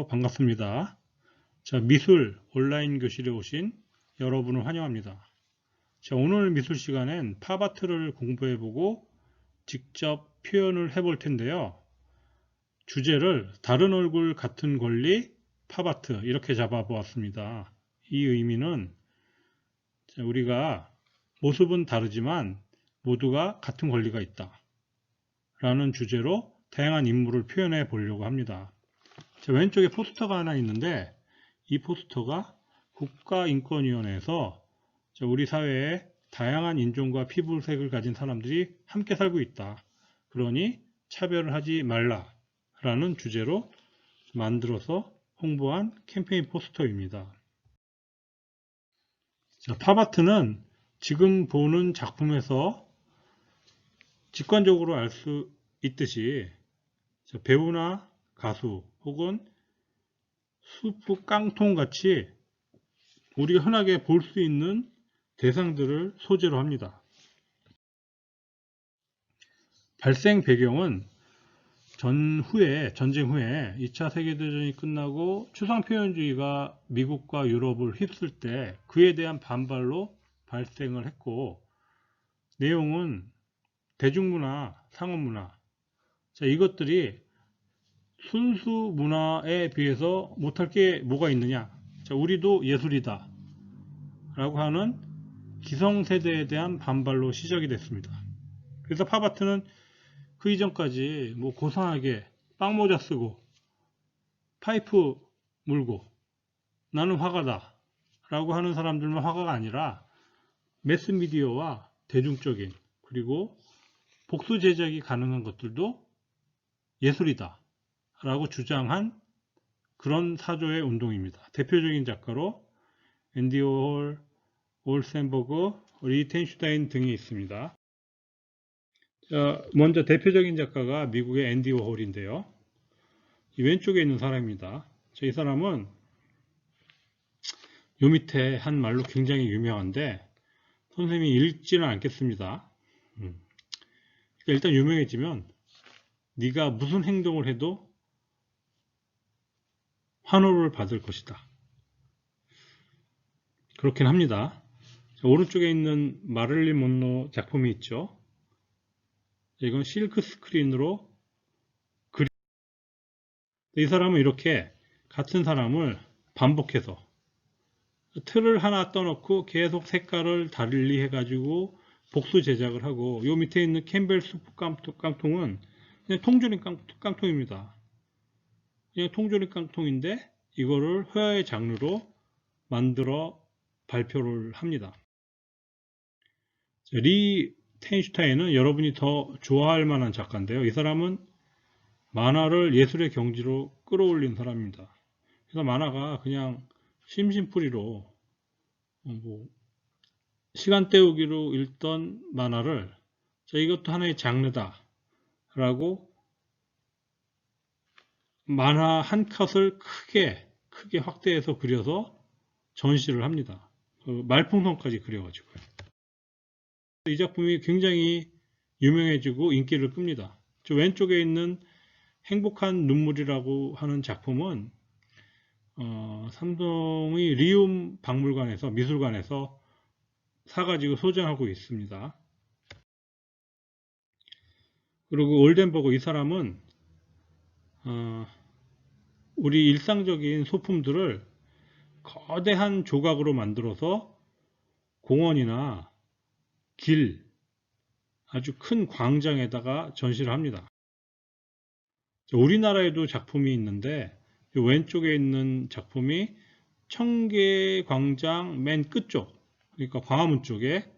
안녕하세요. 반갑습니다. 자, 미술 온라인 교실에 오신 여러분을 환영합니다. 자, 오늘 미술 시간엔 팝아트를 공부해보고 직접 표현을 해볼 텐데요. 주제를 다른 얼굴 같은 권리 팝아트 이렇게 잡아보았습니다. 이 의미는 우리가 모습은 다르지만 모두가 같은 권리가 있다 라는 주제로 다양한 인물을 표현해 보려고 합니다. 자, 왼쪽에 포스터가 하나 있는데 이 포스터가 국가인권위원회에서 우리 사회에 다양한 인종과 피부색을 가진 사람들이 함께 살고 있다. 그러니 차별을 하지 말라라는 주제로 만들어서 홍보한 캠페인 포스터입니다. 자, 팝아트는 지금 보는 작품에서 직관적으로 알 수 있듯이 배우나 가수 혹은 수프 깡통 같이 우리가 흔하게 볼 수 있는 대상들을 소재로 합니다. 발생 배경은 전쟁 후에 2차 세계대전이 끝나고 추상표현주의가 미국과 유럽을 휩쓸 때 그에 대한 반발로 발생을 했고, 내용은 대중문화, 상업문화, 이것들이 순수 문화에 비해서 못할 게 뭐가 있느냐, 우리도 예술이다 라고 하는 기성세대에 대한 반발로 시작이 됐습니다. 그래서 팝아트는 그 이전까지 고상하게 빵모자 쓰고 파이프 물고 나는 화가다 라고 하는 사람들만 화가가 아니라 매스미디어와 대중적인 그리고 복수 제작이 가능한 것들도 예술이다 라고 주장한 그런 사조의 운동입니다. 대표적인 작가로 앤디 워홀, 올센버그, 리텐슈타인 등이 있습니다. 자, 먼저 대표적인 작가가 미국의 앤디 워홀인데요. 이 왼쪽에 있는 사람입니다. 이 사람은 요 밑에 한 말로 굉장히 유명한데 선생님이 읽지는 않겠습니다. 그러니까 일단 유명해지면 네가 무슨 행동을 해도 환호를 받을 것이다. 그렇긴 합니다. 자, 오른쪽에 있는 마릴린 먼로 작품이 있죠. 이건 실크 스크린으로 이 사람은 이렇게 같은 사람을 반복해서 틀을 하나 떠놓고 계속 색깔을 달리 해가지고 복수 제작을 하고, 요 밑에 있는 캠벨 수프 깡통은 그냥 통조림 깡통입니다. 그냥 통조림 깡통인데 이거를 회화의 장르로 만들어 발표를 합니다. 리 텐슈타인은 여러분이 더 좋아할 만한 작가인데요. 이 사람은 만화를 예술의 경지로 끌어올린 사람입니다. 그래서 만화가 그냥 심심풀이로 시간 때우기로 읽던 만화를 이것도 하나의 장르다 라고 만화 한 컷을 크게 확대해서 그려서 전시를 합니다. 말풍선까지 그려가지고요. 이 작품이 굉장히 유명해지고 인기를 끕니다. 저 왼쪽에 있는 행복한 눈물이라고 하는 작품은 삼성의 리움 박물관에서 미술관에서 사가지고 소장하고 있습니다. 그리고 올덴버그, 이 사람은 우리 일상적인 소품들을 거대한 조각으로 만들어서 공원이나 길, 아주 큰 광장에다가 전시를 합니다. 우리나라에도 작품이 있는데 왼쪽에 있는 작품이 청계광장 맨 끝쪽, 그러니까 광화문 쪽에,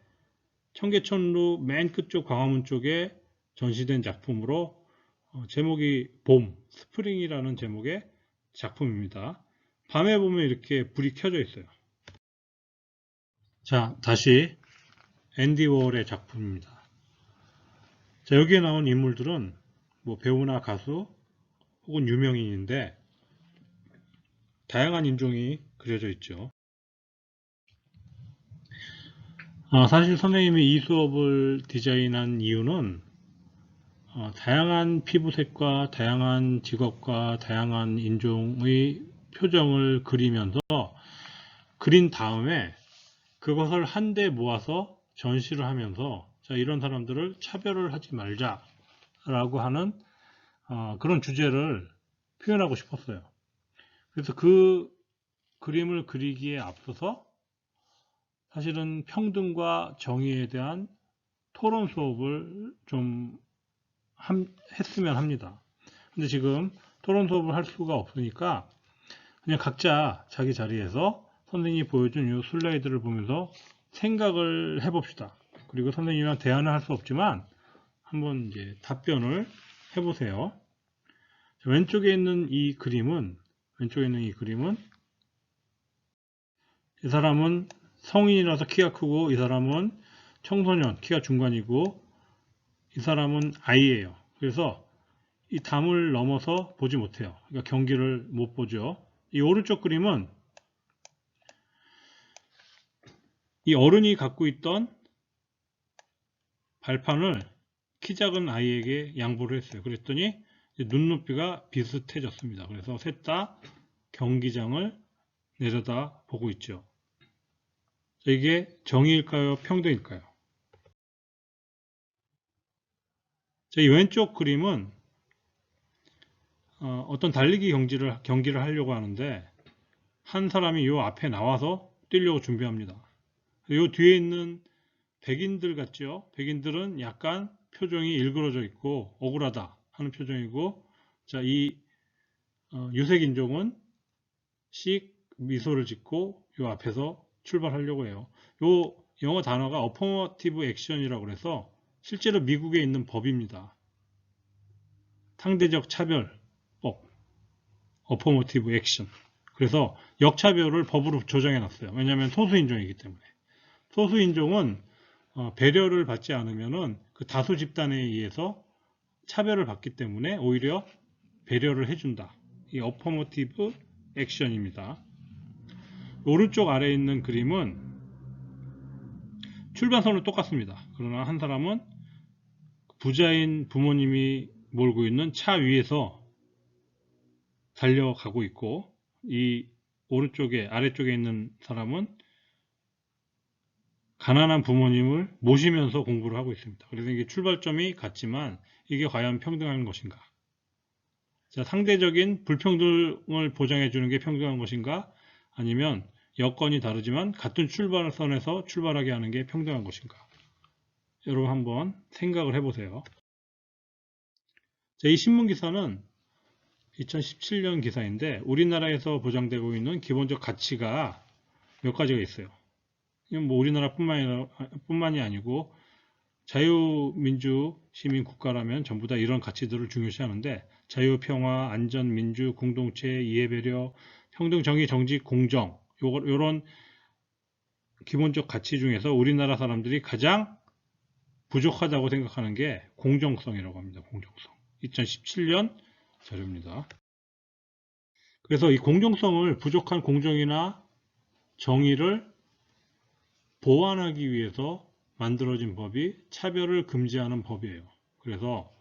청계천로 맨 끝쪽 광화문 쪽에 전시된 작품으로 제목이 봄, 스프링이라는 제목의 작품입니다. 밤에 보면 이렇게 불이 켜져 있어요. 자, 다시 앤디 워홀의 작품입니다. 자, 여기에 나온 인물들은 배우나 가수 혹은 유명인인데 다양한 인종이 그려져 있죠. 사실 선생님이 이 수업을 디자인한 이유는 다양한 피부색과 다양한 직업과 다양한 인종의 표정을 그리면서 그린 다음에 그것을 한데 모아서 전시를 하면서 자, 이런 사람들을 차별을 하지 말자라고 하는 그런 주제를 표현하고 싶었어요. 그래서 그 그림을 그리기에 앞서서 사실은 평등과 정의에 대한 토론 수업을 좀 했으면 합니다. 근데 지금 토론 수업을 할 수가 없으니까 그냥 각자 자기 자리에서 선생님이 보여준 이 슬라이드를 보면서 생각을 해봅시다. 그리고 선생님이랑 대화는 할 수 없지만 한번 이제 답변을 해보세요. 왼쪽에 있는 이 그림은 이 사람은 성인이라서 키가 크고 이 사람은 청소년 키가 중간이고 이 사람은 아이예요. 그래서 이 담을 넘어서 보지 못해요. 그러니까 경기를 못 보죠. 이 오른쪽 그림은 이 어른이 갖고 있던 발판을 키 작은 아이에게 양보를 했어요. 그랬더니 눈높이가 비슷해졌습니다. 그래서 셋 다 경기장을 내려다 보고 있죠. 이게 정의일까요? 평등일까요? 이 왼쪽 그림은 어떤 달리기 경기를 하려고 하는데 한 사람이 요 앞에 나와서 뛰려고 준비합니다. 요 뒤에 있는 백인들 같죠? 백인들은 약간 표정이 일그러져 있고 억울하다 하는 표정이고, 자, 이 유색인종은 씩 미소를 짓고 요 앞에서 출발하려고 해요. 요 영어 단어가 어퍼머티브 액션이라고 해서 실제로 미국에 있는 법입니다. 상대적 차별법, 어퍼머티브 액션. 그래서 역차별을 법으로 조정해 놨어요. 왜냐하면 소수인종이기 때문에. 소수인종은 배려를 받지 않으면은 그 다수 집단에 의해서 차별을 받기 때문에 오히려 배려를 해준다. 이 어퍼머티브 액션입니다. 오른쪽 아래에 있는 그림은 출발선은 똑같습니다. 그러나 한 사람은 부자인 부모님이 몰고 있는 차 위에서 달려가고 있고, 이 오른쪽에 아래쪽에 있는 사람은 가난한 부모님을 모시면서 공부를 하고 있습니다. 그래서 이게 출발점이 같지만 이게 과연 평등한 것인가? 자, 상대적인 불평등을 보장해 주는 게 평등한 것인가? 아니면 여건이 다르지만 같은 출발선에서 출발하게 하는 게 평등한 것인가? 여러분 한번 생각을 해보세요. 자, 이 신문 기사는 2017년 기사인데 우리나라에서 보장되고 있는 기본적 가치가 몇 가지가 있어요. 이건 뭐 우리나라뿐만이 아니고 자유민주 시민 국가라면 전부 다 이런 가치들을 중요시하는데 자유, 평화, 안전, 민주, 공동체, 이해, 배려, 평등, 정의, 정직, 공정 요런 기본적 가치 중에서 우리나라 사람들이 가장 부족하다고 생각하는 게 공정성이라고 합니다. 공정성. 2017년 자료입니다. 그래서 이 공정성을 부족한 공정이나 정의를 보완하기 위해서 만들어진 법이 차별을 금지하는 법이에요. 그래서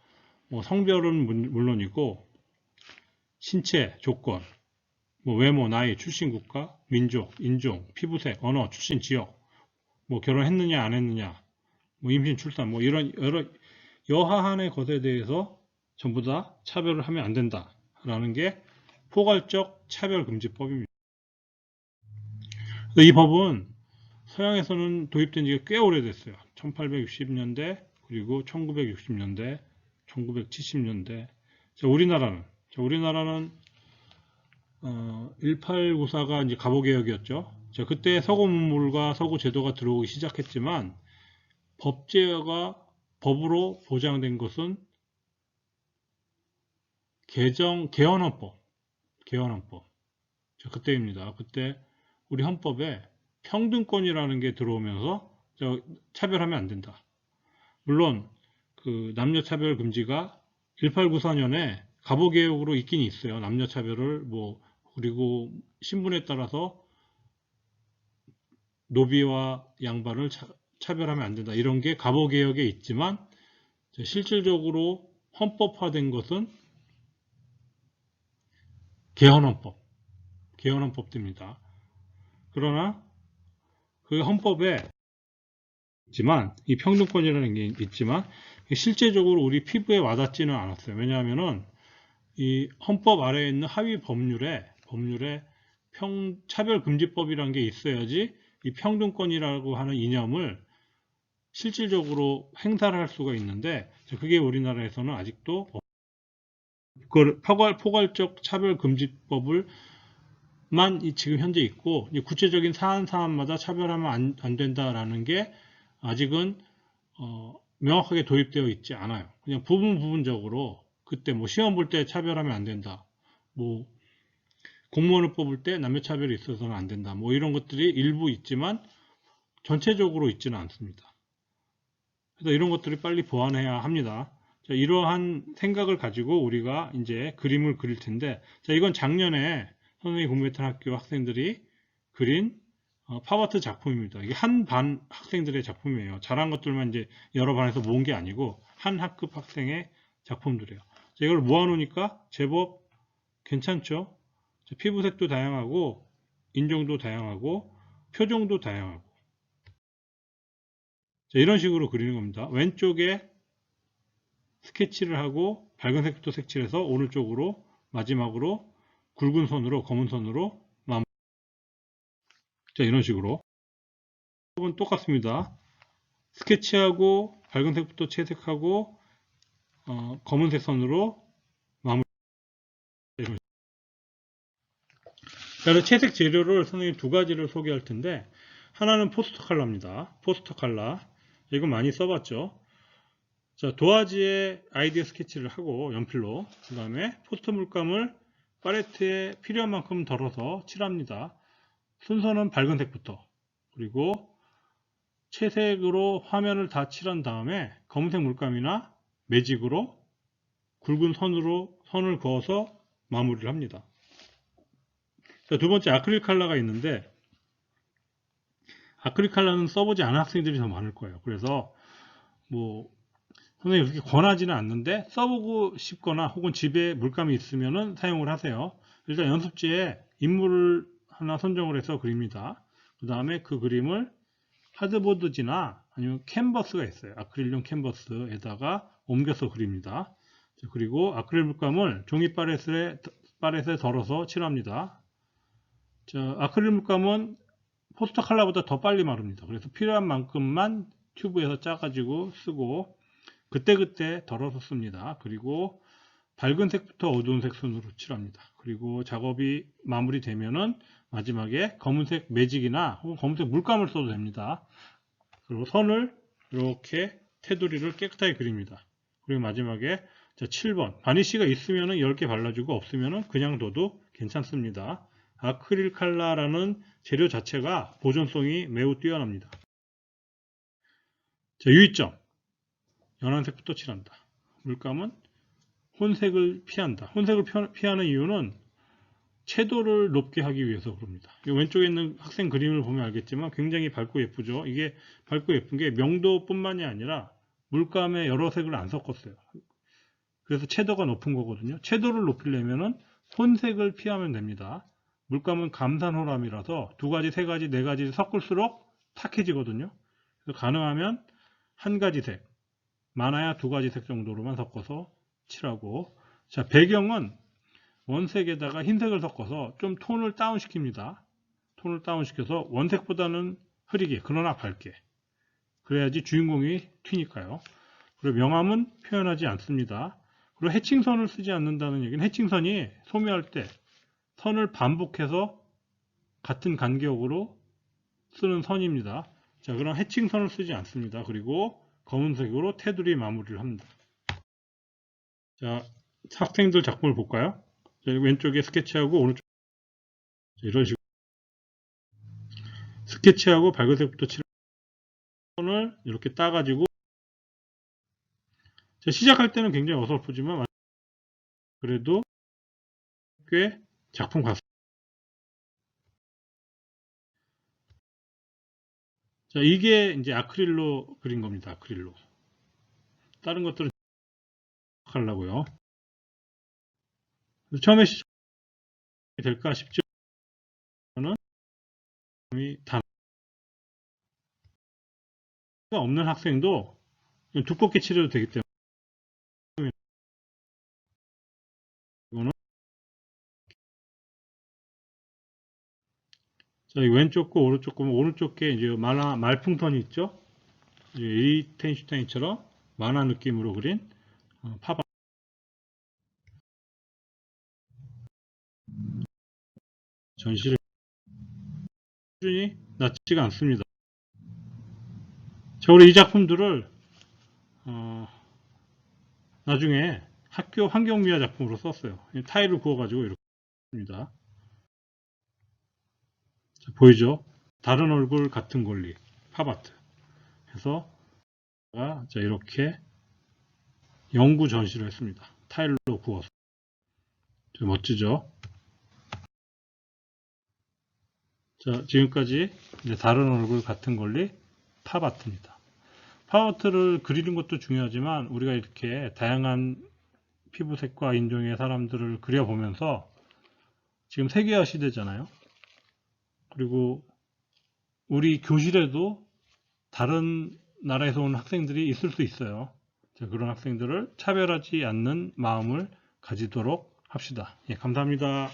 뭐 성별은 물론이고 신체 조건, 뭐 외모, 나이, 출신 국가, 민족, 인종, 피부색, 언어, 출신 지역, 뭐 결혼했느냐 안 했느냐, 뭐 임신, 출산, 뭐 이런 여러 여하한의 것에 대해서 전부 다 차별을 하면 안 된다라는 게 포괄적 차별금지법입니다. 이 법은 서양에서는 도입된 지가 꽤 오래됐어요. 1860년대, 그리고 1960년대, 1970년대. 우리나라는 1894가 이제 갑오개혁이었죠. 그때 서구문물과 서구제도가 들어오기 시작했지만 법으로 보장된 것은 개헌헌법. 그때입니다. 그때 우리 헌법에 평등권이라는 게 들어오면서 차별하면 안 된다. 물론 그 남녀차별 금지가 1894년에 갑오개혁으로 있긴 있어요. 남녀차별을 그리고 신분에 따라서 노비와 양반을 차별하면 안 된다. 이런 게 갑오개혁에 있지만 실질적으로 헌법화된 것은 개헌헌법입니다. 그러나 그 헌법에 있지만 이 평등권이라는 게 있지만 실제적으로 우리 피부에 와닿지는 않았어요. 왜냐하면은 이 헌법 아래에 있는 하위 법률에 차별금지법이라는 게 있어야지 이 평등권이라고 하는 이념을 실질적으로 행사를 할 수가 있는데 그게 우리나라에서는 아직도 그걸 포괄적 차별금지법을 지금 현재 있고 구체적인 사안마다 차별하면 안 된다라는 게 아직은 명확하게 도입되어 있지 않아요. 그냥 부분적으로 그때 뭐 시험 볼 때 차별하면 안 된다. 뭐 공무원을 뽑을 때 남녀 차별이 있어서는 안 된다. 뭐 이런 것들이 일부 있지만 전체적으로 있지는 않습니다. 그래서 이런 것들을 빨리 보완해야 합니다. 자, 이러한 생각을 가지고 우리가 이제 그림을 그릴 텐데, 자, 이건 작년에 선생님이 공부했던 학교 학생들이 그린 팝아트 작품입니다. 이게 한 반 학생들의 작품이에요. 잘한 것들만 이제 여러 반에서 모은 게 아니고 한 학급 학생의 작품들이에요. 자, 이걸 모아놓으니까 제법 괜찮죠? 자, 피부색도 다양하고 인종도 다양하고 표정도 다양하고 자, 이런 식으로 그리는 겁니다. 왼쪽에 스케치를 하고 밝은 색부터 색칠해서 오른쪽으로 마지막으로 굵은 선으로 검은 선으로 마무리. 자, 이런 식으로 은 똑같습니다. 스케치하고 밝은 색부터 채색하고 검은색 선으로 마무리. 자, 채색 재료를 선생님 두 가지를 소개할 텐데 하나는 포스터 컬러입니다. 포스터 컬러 이거 많이 써봤죠. 자, 도화지에 아이디어 스케치를 하고 연필로 그 다음에 포스터 물감을 팔레트에 필요한 만큼 덜어서 칠합니다. 순서는 밝은 색부터 그리고 채색으로 화면을 다 칠한 다음에 검은색 물감이나 매직으로 굵은 선을 그어서 마무리를 합니다. 자, 두 번째 아크릴 컬러가 있는데 아크릴 컬러는 써보지 않은 학생들이 더 많을 거예요. 그래서 뭐 선생님이 그렇게 권하지는 않는데 써보고 싶거나 혹은 집에 물감이 있으면 사용을 하세요. 일단 연습지에 인물을 하나 선정을 해서 그립니다. 그 다음에 그 그림을 하드보드지나 아니면 캔버스가 있어요. 아크릴용 캔버스에다가 옮겨서 그립니다. 그리고 아크릴 물감을 종이 팔렛에 덜어서 칠합니다. 자, 아크릴 물감은 포스터 컬러보다 더 빨리 마릅니다. 그래서 필요한 만큼만 튜브에서 짜가지고 쓰고 그때그때 덜어서 씁니다. 그리고 밝은 색부터 어두운 색 순으로 칠합니다. 그리고 작업이 마무리되면은 마지막에 검은색 매직이나 혹은 검은색 물감을 써도 됩니다. 그리고 선을 이렇게 테두리를 깨끗하게 그립니다. 그리고 마지막에 7번 바니쉬가 있으면 10개 발라주고 없으면 그냥 둬도 괜찮습니다. 아크릴 컬러라는 재료 자체가 보존성이 매우 뛰어납니다. 자, 유의점 연한색부터 칠한다. 물감은 혼색을 피한다. 혼색을 피하는 이유는 채도를 높게 하기 위해서 그럽니다. 왼쪽에 있는 학생 그림을 보면 알겠지만 굉장히 밝고 예쁘죠. 이게 밝고 예쁜 게 명도뿐만이 아니라 물감에 여러 색을 안 섞었어요. 그래서 채도가 높은 거거든요. 채도를 높이려면 혼색을 피하면 됩니다. 물감은 감산호람이라서 두 가지, 세 가지, 네 가지 섞을수록 탁해지거든요. 그래서 가능하면 한 가지 색, 많아야 두 가지 색 정도로만 섞어서 칠하고, 자, 배경은 원색에다가 흰색을 섞어서 좀 톤을 다운 시킵니다. 톤을 다운 시켜서 원색보다는 흐리게, 그러나 밝게. 그래야지 주인공이 튀니까요. 그리고 명암은 표현하지 않습니다. 그리고 해칭선을 쓰지 않는다는 얘기는 해칭선이 소묘할 때 선을 반복해서 같은 간격으로 쓰는 선입니다. 자, 그럼 해칭선을 쓰지 않습니다. 그리고 검은색으로 테두리 마무리를 합니다. 자, 학생들 작품을 볼까요? 자, 왼쪽에 스케치하고 오른쪽 이런 식으로 스케치하고 밝은색부터 칠을 선을 이렇게 따가지고 자, 시작할 때는 굉장히 어설프지만 그래도 꽤 작품 같습니다. 자, 이게 이제 아크릴로 그린 겁니다. 아크릴로. 다른 것들은 하려고요. 처음에 시작이 될까 싶지만 단어가 없는 학생도 두껍게 칠해도 되기 때문에 이거는 자, 왼쪽 거 오른쪽 거 오른쪽 게 이제 말풍선이 있죠. 에리텐슈타인처럼 만화 느낌으로 그린 파바 전시를 수준이 낮지가 않습니다. 자, 우리 이 작품들을 나중에 학교 환경미화 작품으로 썼어요. 타일을 구워가지고 이렇게 합니다. 자, 보이죠? 다른 얼굴 같은 권리 팝아트 해서 자, 이렇게 영구 전시를 했습니다. 타일로 구워서 좀 멋지죠? 자, 지금까지 이제 다른 얼굴 같은 권리 팝아트입니다. 팝아트를 그리는 것도 중요하지만 우리가 이렇게 다양한 피부색과 인종의 사람들을 그려보면서 지금 세계화 시대잖아요. 그리고 우리 교실에도 다른 나라에서 온 학생들이 있을 수 있어요. 그런 학생들을 차별하지 않는 마음을 가지도록 합시다. 예, 감사합니다.